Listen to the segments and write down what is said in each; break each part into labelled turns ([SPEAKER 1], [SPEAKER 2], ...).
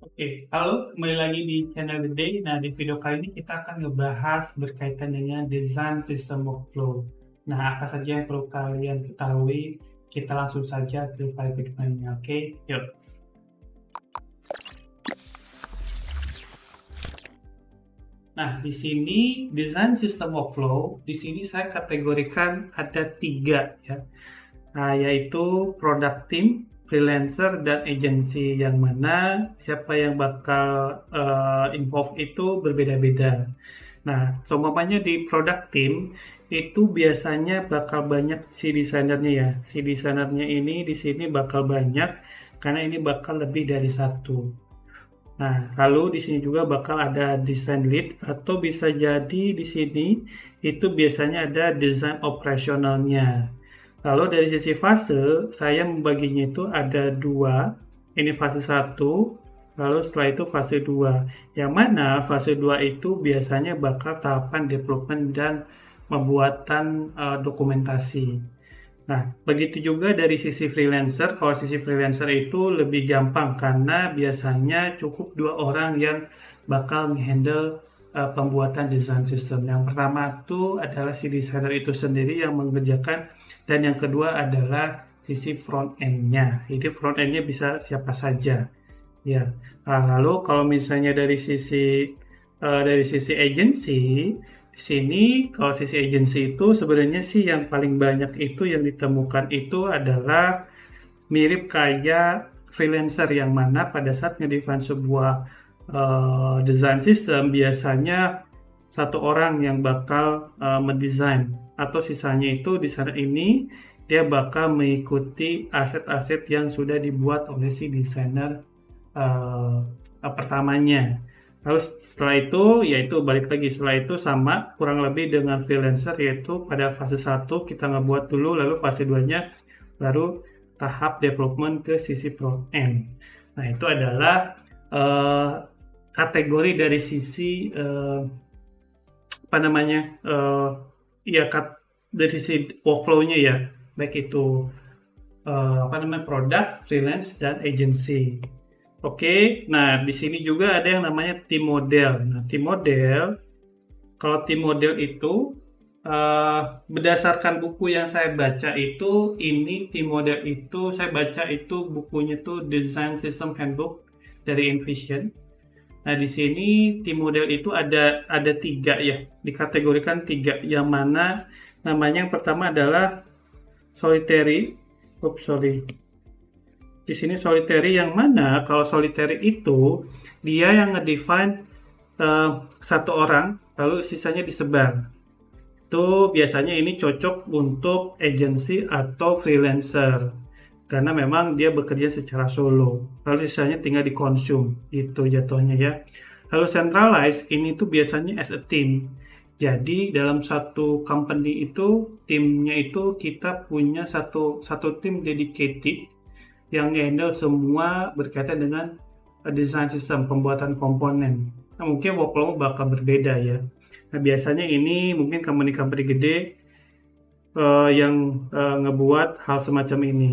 [SPEAKER 1] Oke, halo, kembali lagi di channel The Day. Nah, di video kali ini kita akan ngebahas berkaitan dengan desain sistem workflow. Nah, apa saja yang perlu kalian ketahui? Kita langsung saja ke file berikutnya, oke? Yuk. Nah, di sini desain sistem workflow, di sini saya kategorikan ada 3 ya. Nah, yaitu product team, freelancer, dan agency, yang mana siapa yang bakal involve itu berbeda-beda. Nah, seumpamanya di product team itu biasanya bakal banyak si desainernya ya. Si desainernya ini di sini bakal banyak karena ini bakal lebih dari satu. Nah, lalu di sini juga bakal ada design lead atau bisa jadi di sini itu biasanya ada desain operasionalnya. Lalu dari sisi fase, saya membaginya itu ada dua. Ini fase satu, lalu setelah itu fase 2. Yang mana fase 2 itu biasanya bakal tahapan development dan pembuatan dokumentasi. Nah, begitu juga dari sisi freelancer. Kalau sisi freelancer itu lebih gampang karena biasanya cukup dua orang yang bakal handle pembuatan desain sistem. Yang pertama itu adalah si desainer itu sendiri yang mengerjakan, dan yang kedua adalah sisi front end-nya. Itu front end-nya bisa siapa saja. Ya. Nah, lalu kalau misalnya dari sisi agency, di sini kalau sisi agency itu sebenarnya sih yang paling banyak itu yang ditemukan itu adalah mirip kayak freelancer, yang mana pada saat ngedefine sebuah design system biasanya satu orang yang bakal mendesain, atau sisanya itu desainer ini dia bakal mengikuti aset-aset yang sudah dibuat oleh si desainer pertamanya. Lalu setelah itu, yaitu balik lagi setelah itu sama kurang lebih dengan freelancer, yaitu pada fase 1 kita ngebuat dulu, lalu fase 2-nya baru tahap development ke sisi front end. Nah, itu adalah kategori dari sisi apa namanya ya dari sisi workflow-nya ya, baik itu apa namanya produk, freelance, dan agency. Oke, nah di sini juga ada yang namanya tim model. Nah, tim model, kalau tim model itu berdasarkan buku yang saya baca itu, ini tim model itu saya baca itu bukunya tuh Design System Handbook dari Envision. Nah, di sini tim model itu ada 3 ya, dikategorikan 3, yang mana namanya yang pertama adalah solitary. Oops, sorry. Di sini solitary, yang mana kalau solitary itu dia yang ngedefine satu orang, lalu sisanya disebar. Itu biasanya ini cocok untuk agency atau freelancer karena memang dia bekerja secara solo, lalu sisanya tinggal dikonsum gitu jatuhnya ya. Lalu centralized ini tuh biasanya as a team. Jadi dalam satu company itu timnya itu kita punya satu tim dedicated yang handle semua berkaitan dengan desain sistem, pembuatan komponen. Nah, mungkin workflow bakal berbeda ya. Nah, biasanya ini mungkin company-company gede yang ngebuat hal semacam ini.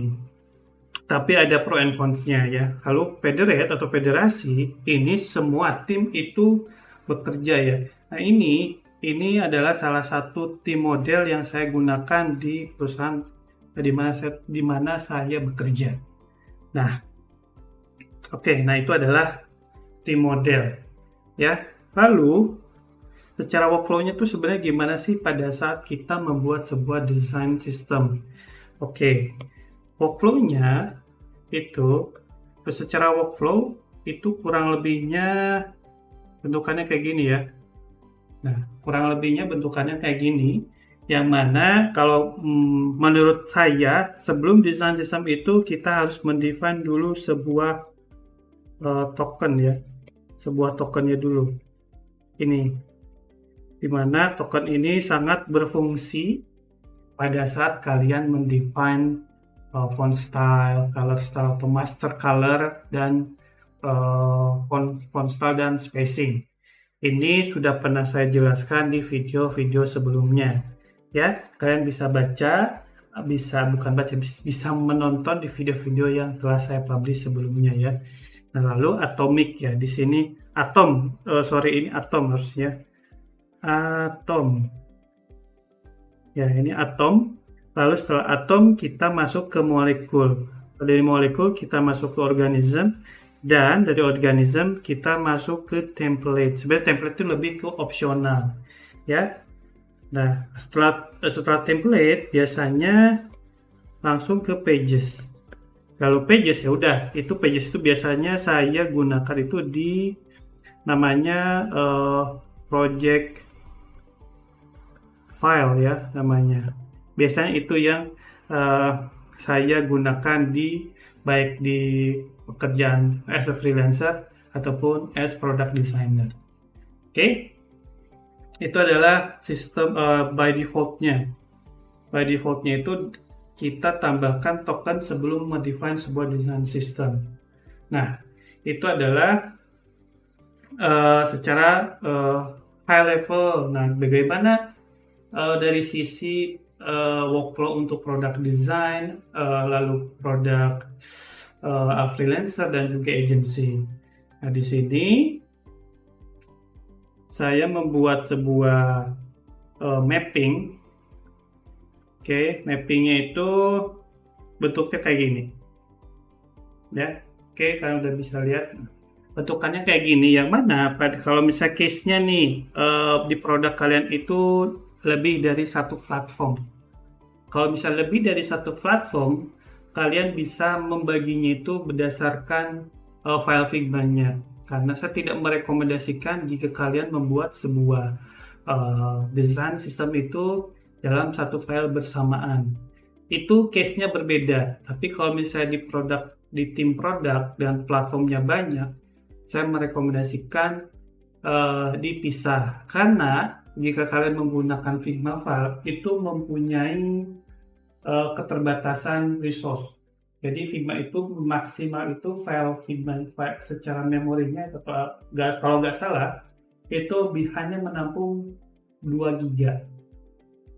[SPEAKER 1] Tapi ada pro and cons-nya ya. Lalu federate atau federasi, ini semua tim itu bekerja ya. Nah, ini adalah salah satu tim model yang saya gunakan di perusahaan di mana saya bekerja. Nah, oke, nah itu adalah tim model ya. Lalu secara workflow-nya tuh sebenarnya gimana sih pada saat kita membuat sebuah design system? Oke, workflow-nya itu secara workflow itu kurang lebihnya bentukannya kayak gini ya. Nah, kurang lebihnya bentukannya kayak gini, yang mana kalau menurut saya sebelum desain sistem itu kita harus mendefine dulu sebuah token ya, sebuah tokennya dulu. Ini dimana token ini sangat berfungsi pada saat kalian mendefine font style, color style, atau master color, dan font style dan spacing. Ini sudah pernah saya jelaskan di video-video sebelumnya. Ya, kalian bisa baca, bisa menonton di video-video yang telah saya publish sebelumnya ya. Nah, lalu atomic ya, di sini atom, ini atom harusnya. Atom. Ya, ini atom. Lalu setelah atom kita masuk ke molekul. Dari molekul kita masuk ke organisme, dan dari organisme kita masuk ke template. Sebenarnya template itu lebih ke opsional, ya. Nah, setelah template biasanya langsung ke pages. Kalau pages ya udah, itu pages itu biasanya saya gunakan itu di namanya project file ya namanya. Biasanya itu yang saya gunakan baik di pekerjaan as a freelancer ataupun as product designer. Oke. Itu adalah sistem by defaultnya. By defaultnya itu kita tambahkan token sebelum mendefine sebuah design system. Nah, itu adalah secara high level. Nah, bagaimana dari sisi workflow untuk product design, lalu produk freelancer dan juga agency. Nah, di sini saya membuat sebuah mapping. Oke, mappingnya itu bentuknya kayak gini. Ya, oke, kalian udah bisa lihat bentukannya kayak gini. Yang mana kalau misalnya case-nya nih di produk kalian itu lebih dari satu platform. Kalau misalnya lebih dari satu platform, kalian bisa membaginya itu berdasarkan file Figma-nya. Karena saya tidak merekomendasikan jika kalian membuat sebuah desain sistem itu dalam satu file bersamaan. Itu case-nya berbeda. Tapi kalau misalnya di tim produk dan platformnya banyak, saya merekomendasikan dipisah. Karena jika kalian menggunakan Figma file, itu mempunyai keterbatasan resource. Jadi Figma itu maksimal itu file Figma file secara memorinya, kalau nggak salah, itu hanya menampung 2 GB.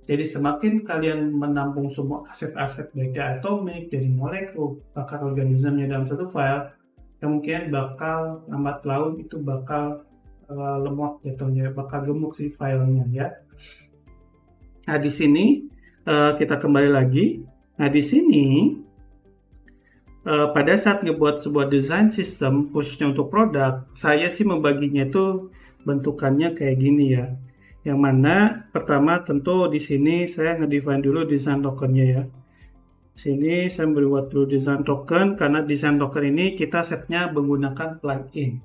[SPEAKER 1] Jadi semakin kalian menampung semua aset-aset baik dari atomik, dari molekul, bahkan organismenya dalam satu file, kemungkinan bakal lambat laun itu bakal lemot jatuhnya, bakal gemuk sih filenya ya. Nah, di sini kita kembali lagi. Nah, di sini pada saat ngebuat sebuah design system khususnya untuk produk, saya sih membaginya itu bentukannya kayak gini ya. Yang mana pertama tentu di sini saya ngedefine dulu design tokennya ya. Sini saya membuat dulu design token, karena design token ini kita setnya menggunakan plugin.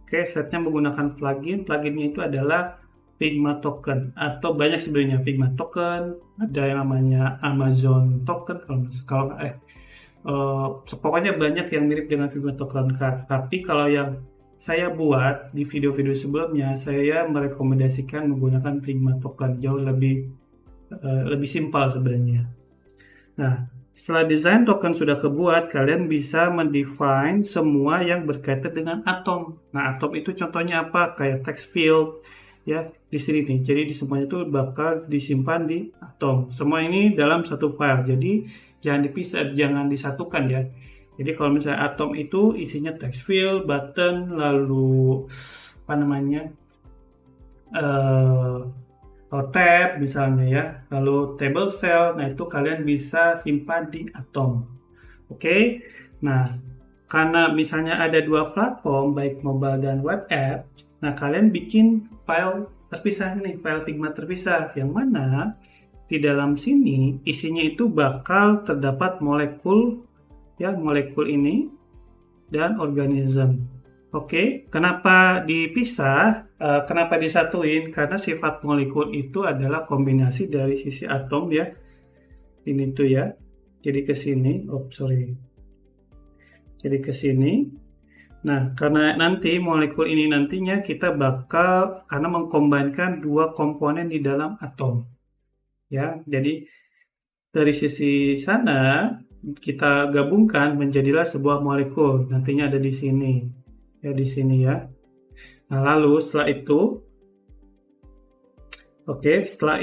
[SPEAKER 1] Oke, setnya menggunakan plugin. Pluginnya itu adalah Figma token, atau banyak sebenarnya Figma token, ada yang namanya Amazon token pokoknya banyak yang mirip dengan Figma token card. Tapi kalau yang saya buat di video-video sebelumnya, saya merekomendasikan menggunakan Figma token, jauh lebih simpel sebenarnya. Nah, setelah desain token sudah kebuat, kalian bisa mendefine semua yang berkaitan dengan atom. Nah, atom itu contohnya apa? Kayak text field ya di sini nih. Jadi di semuanya itu bakal disimpan di atom. Semua ini dalam satu file. Jadi jangan dipisah, jangan disatukan ya. Jadi kalau misalnya atom itu isinya text field, button, lalu apa namanya? Tab misalnya ya, lalu table cell. Nah, itu kalian bisa simpan di atom. Oke. Nah, karena misalnya ada 2 platform baik mobile dan web app, nah kalian bikin file terpisah nih, file Figma terpisah, yang mana di dalam sini isinya itu bakal terdapat molekul ya, molekul ini dan organisme. Oke, kenapa dipisah? Kenapa disatuin? Karena sifat molekul itu adalah kombinasi dari sisi atom ya. Ini tuh ya. Jadi ke sini, Jadi ke sini. Nah, karena nanti molekul ini nantinya kita bakal karena mengkombinkan 2 komponen di dalam atom. Ya, jadi dari sisi sana kita gabungkan menjadilah sebuah molekul. Nantinya ada di sini. Ya, di sini ya. Nah, lalu setelah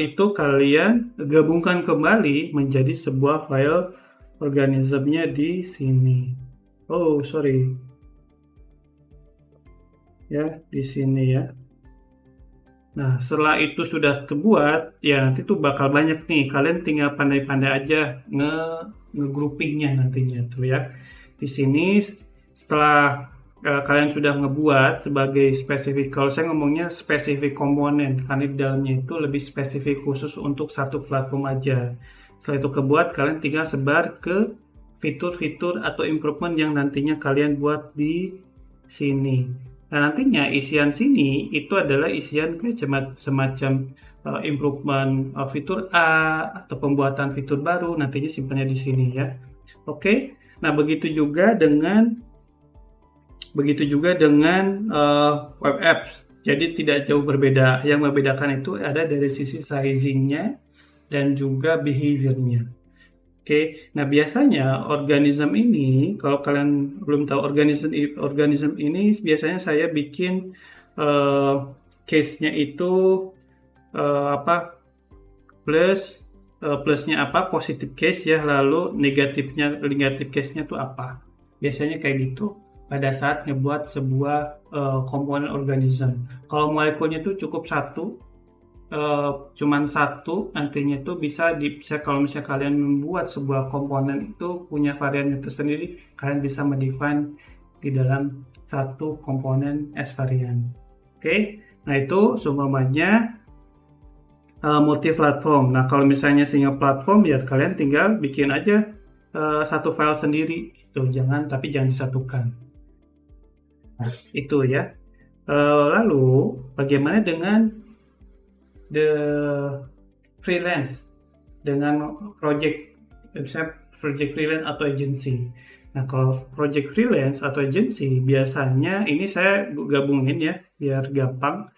[SPEAKER 1] itu kalian gabungkan kembali menjadi sebuah file organismenya di sini. ya di sini ya. Nah, setelah itu sudah terbuat, ya nanti tuh bakal banyak nih. Kalian tinggal pandai-pandai aja nge-groupingnya nantinya tuh ya. Di sini setelah kalian sudah ngebuat sebagai spesifik, kalau saya ngomongnya spesifik komponen, karena di dalamnya itu lebih spesifik khusus untuk satu platform aja. Setelah itu kebuat, kalian tinggal sebar ke fitur-fitur atau improvement yang nantinya kalian buat di sini. Nah, nantinya isian sini itu adalah isian kayak semacam improvement fitur A atau pembuatan fitur baru, nantinya simpannya di sini ya. Oke. Nah, begitu juga dengan web apps. Jadi tidak jauh berbeda. Yang membedakan itu ada dari sisi sizing-nya dan juga behavior-nya. Oke, nah biasanya organisme ini, kalau kalian belum tahu organisme ini, biasanya saya bikin eh, case-nya itu apa plusnya apa positif case ya, lalu negatif case-nya tuh apa? Biasanya kayak gitu pada saat ngebuat sebuah komponen organisme. Kalau molekulnya tuh cukup satu, cuman satu, nantinya tuh bisa kalau misalnya kalian membuat sebuah komponen itu punya variannya tersendiri, kalian bisa mendefine di dalam satu komponen as varian. Oke, nah itu seumpamanya multi platform. Nah, kalau misalnya single platform ya kalian tinggal bikin aja satu file sendiri itu, tapi jangan disatukan. Nah, itu ya. Lalu bagaimana dengan the freelance, dengan project freelance atau agency. Nah, kalau project freelance atau agency biasanya ini saya gabungin ya biar gampang.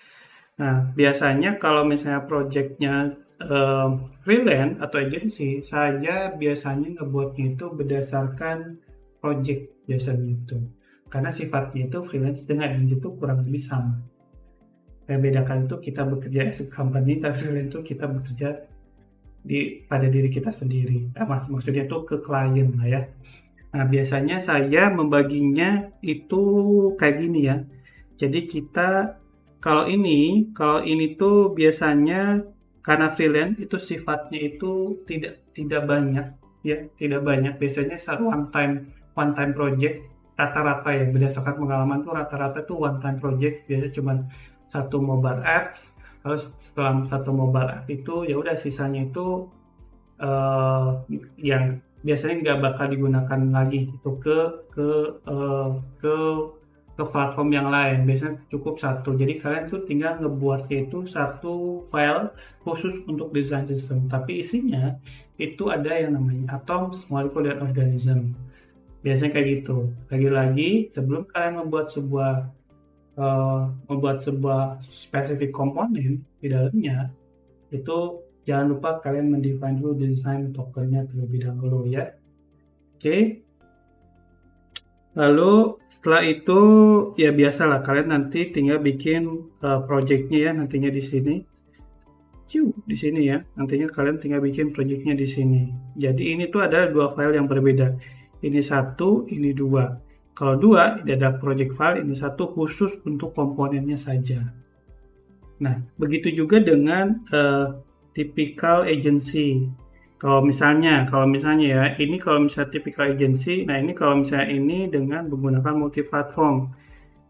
[SPEAKER 1] Nah, biasanya kalau misalnya projectnya freelance atau agency, saya biasanya ngebuatnya itu berdasarkan project biasanya itu. Karena sifatnya itu freelance dengan agency itu kurang lebih sama. Yang bedakan itu kita bekerja as a company, tapi freelance itu kita bekerja pada diri kita sendiri. Maksudnya itu ke klien lah ya. Nah, biasanya saya membaginya itu kayak gini ya. Jadi kalau ini tuh biasanya karena freelance itu sifatnya itu tidak banyak ya, tidak banyak. Biasanya one time project rata-rata ya, berdasarkan pengalaman tuh rata-rata tuh one time project, biasanya cuma satu mobile apps. Lalu setelah satu mobile app itu ya udah sisanya itu uh, yang biasanya nggak bakal digunakan lagi itu ke ke platform yang lain. Biasanya cukup satu, jadi kalian tuh tinggal ngebuatnya itu satu file khusus untuk design system, tapi isinya itu ada yang namanya atoms, molekul, dan organisme. Biasanya kayak gitu. Lagi-lagi sebelum kalian membuat sebuah spesifik komponen di dalamnya, itu jangan lupa kalian mendefine dulu desain tokennya terlebih dahulu ya. Oke. Lalu setelah itu ya biasalah kalian nanti tinggal bikin projectnya ya nantinya di sini. Di sini ya. Nantinya kalian tinggal bikin projectnya di sini. Jadi ini tuh ada dua file yang berbeda. Ini satu, ini dua. Kalau dua, ini ada project file, ini satu khusus untuk komponennya saja. Nah, begitu juga dengan typical agency. Kalau misalnya ya, ini kalau misalnya typical agency, nah ini kalau misalnya ini dengan menggunakan multi platform.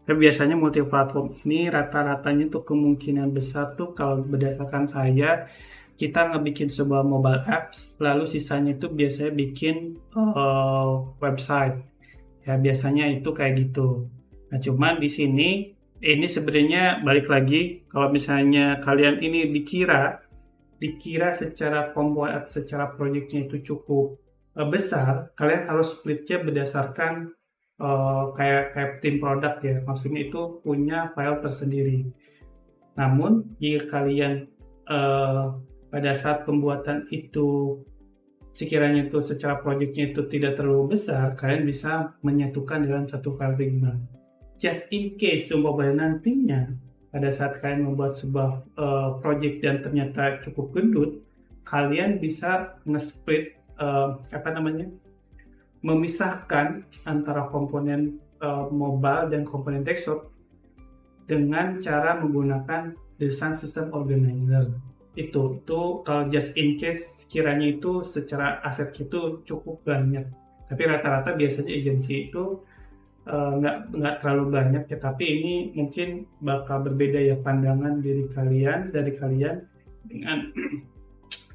[SPEAKER 1] Tapi biasanya multi platform ini rata-ratanya tuh kemungkinan besar tuh kalau berdasarkan saya, kita ngebikin sebuah mobile apps, lalu sisanya itu biasanya bikin website. Ya biasanya itu kayak gitu. Nah, cuman di sini ini sebenarnya balik lagi, kalau misalnya kalian ini dikira secara proyeknya itu cukup besar, kalian harus splitnya berdasarkan kayak tim produk ya, maksudnya itu punya file tersendiri. Namun jika kalian pada saat pembuatan itu sekiranya itu secara proyeknya itu tidak terlalu besar, kalian bisa menyatukan dalam satu file Figma. Just in case umpamanya nantinya pada saat kalian membuat sebuah project dan ternyata cukup gendut, kalian bisa nge-split memisahkan antara komponen mobile dan komponen desktop dengan cara menggunakan desain sistem organizer. Itu kalau just in case sekiranya itu secara aset itu cukup banyak, tapi rata-rata biasanya agensi itu nggak terlalu banyak ya, tapi ini mungkin bakal berbeda ya pandangan dari kalian dengan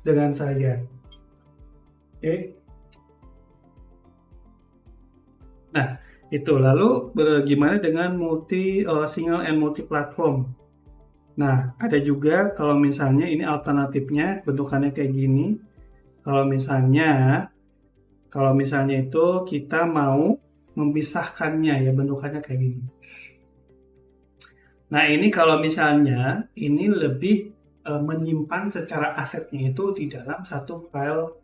[SPEAKER 1] dengan saya. Oke. Nah, itu lalu bagaimana dengan single and multi platform. Nah, ada juga kalau misalnya ini alternatifnya bentukannya kayak gini. Kalau misalnya itu kita mau memisahkannya ya, bentukannya kayak gini. Nah, ini kalau misalnya ini lebih menyimpan secara asetnya itu di dalam satu file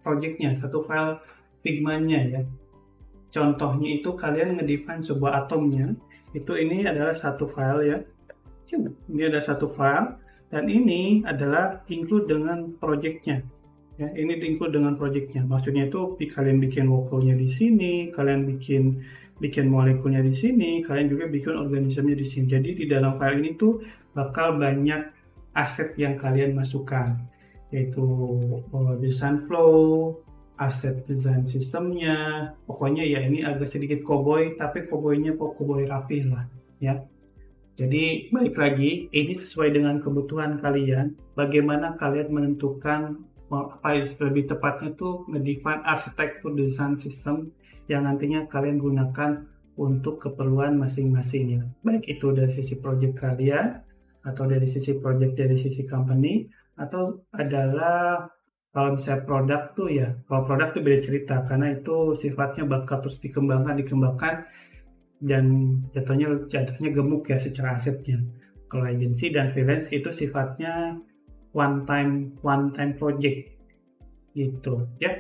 [SPEAKER 1] projectnya, satu file Figma-nya ya. Contohnya itu kalian ngedefine sebuah atomnya, itu ini adalah satu file ya. Ini ada satu file dan ini adalah include dengan projectnya. Ya, ini include dengan projectnya. Maksudnya itu kalian bikin workflow-nya di sini, kalian bikin molekulnya di sini, kalian juga bikin organismenya di sini. Jadi di dalam file ini tuh bakal banyak aset yang kalian masukkan, yaitu design flow, aset design sistemnya. Pokoknya ya ini agak sedikit cowboy, tapi cowboynya cowboy rapi lah ya. Jadi balik lagi, ini sesuai dengan kebutuhan kalian. Bagaimana kalian menentukan apa lebih tepatnya tuh ngedefine arsitektur desain sistem yang nantinya kalian gunakan untuk keperluan masing-masingnya. Baik itu dari sisi project kalian, atau dari sisi project dari sisi company, atau adalah kalau misalnya produk tuh ya, kalau produk tuh beda cerita karena itu sifatnya bakal terus dikembangkan dan jatuhnya gemuk ya secara asetnya. Kalau agency dan freelance itu sifatnya one time project gitu ya.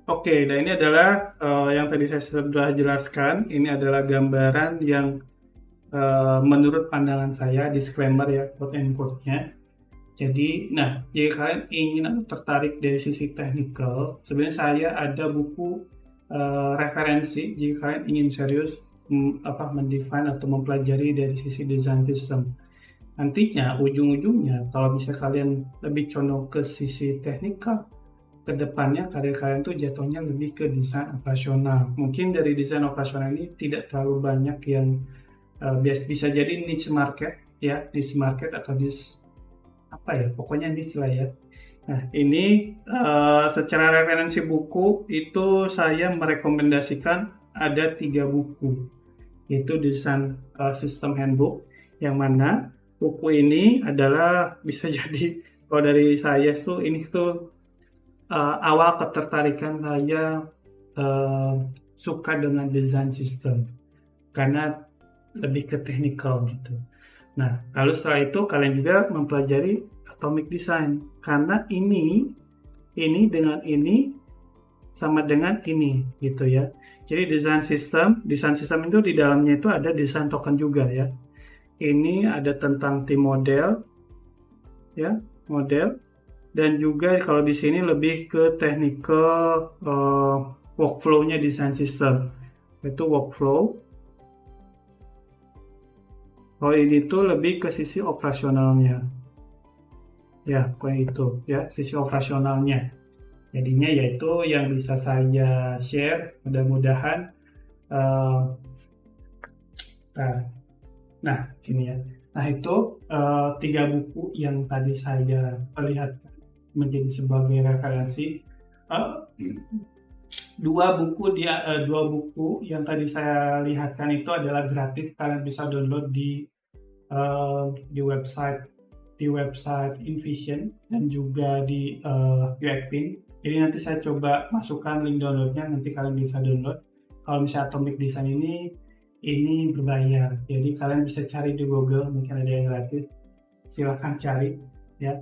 [SPEAKER 1] Oke, nah ini adalah yang tadi saya sudah jelaskan. Ini adalah gambaran yang menurut pandangan saya, disclaimer ya, quote and quote-nya. Jadi, nah, jika kalian ingin atau tertarik dari sisi technical, sebenarnya saya ada buku referensi jika kalian ingin serius mendefine atau mempelajari dari sisi design system. Nantinya ujung-ujungnya kalau misalnya kalian lebih condong ke sisi technical, kedepannya karir kalian tuh jatuhnya lebih ke desain operasional. Mungkin dari desain operasional ini tidak terlalu banyak yang bisa jadi niche market atau pokoknya niche lah ya. Nah, ini secara referensi buku itu saya merekomendasikan ada 3 buku, yaitu Design System Handbook, yang mana buku ini adalah bisa jadi kalau dari saya tuh ini tuh awal ketertarikan saya suka dengan design system karena lebih ke technical gitu. Nah, lalu setelah itu kalian juga mempelajari atomic design karena ini dengan ini sama dengan ini gitu ya. Jadi design system itu di dalamnya itu ada design token juga ya. Ini ada tentang tim model ya, model, dan juga kalau di sini lebih ke technical workflow-nya design system. Itu workflow. Kalau ini tuh lebih ke sisi operasionalnya. Ya, kayak itu ya, sisi operasionalnya. Jadinya yaitu yang bisa saya share, mudah-mudahan nah sini ya. Nah itu 3 buku yang tadi saya perlihatkan menjadi sebagai referensi. Dua buku yang tadi saya lihatkan itu adalah gratis, kalian bisa download di website InVision dan juga di UXPin. Jadi nanti saya coba masukkan link downloadnya, nanti kalian bisa download. Kalau misalnya Atomic Design ini berbayar, jadi kalian bisa cari di Google, mungkin ada yang gratis, silahkan cari ya.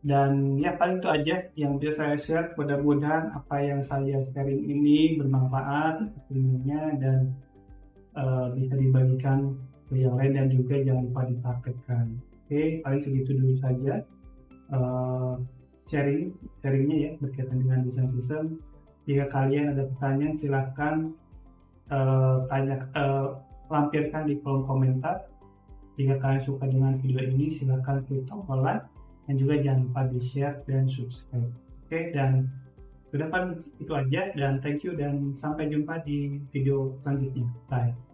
[SPEAKER 1] Dan ya paling itu aja yang bisa saya share. Mudah-mudahan apa yang saya sharing ini bermanfaat ilmunya dan bisa dibagikan ke yang lain dan juga jangan lupa dipraktekkan. Oke, paling segitu dulu saja sharingnya ya berkaitan dengan desain sistem. Jika kalian ada pertanyaan silahkan lampirkan di kolom komentar. Jika kalian suka dengan video ini, silahkan klik tombol like, dan juga jangan lupa di share dan subscribe. Oke, dan ke depan itu aja, dan thank you, dan sampai jumpa di video selanjutnya. Bye.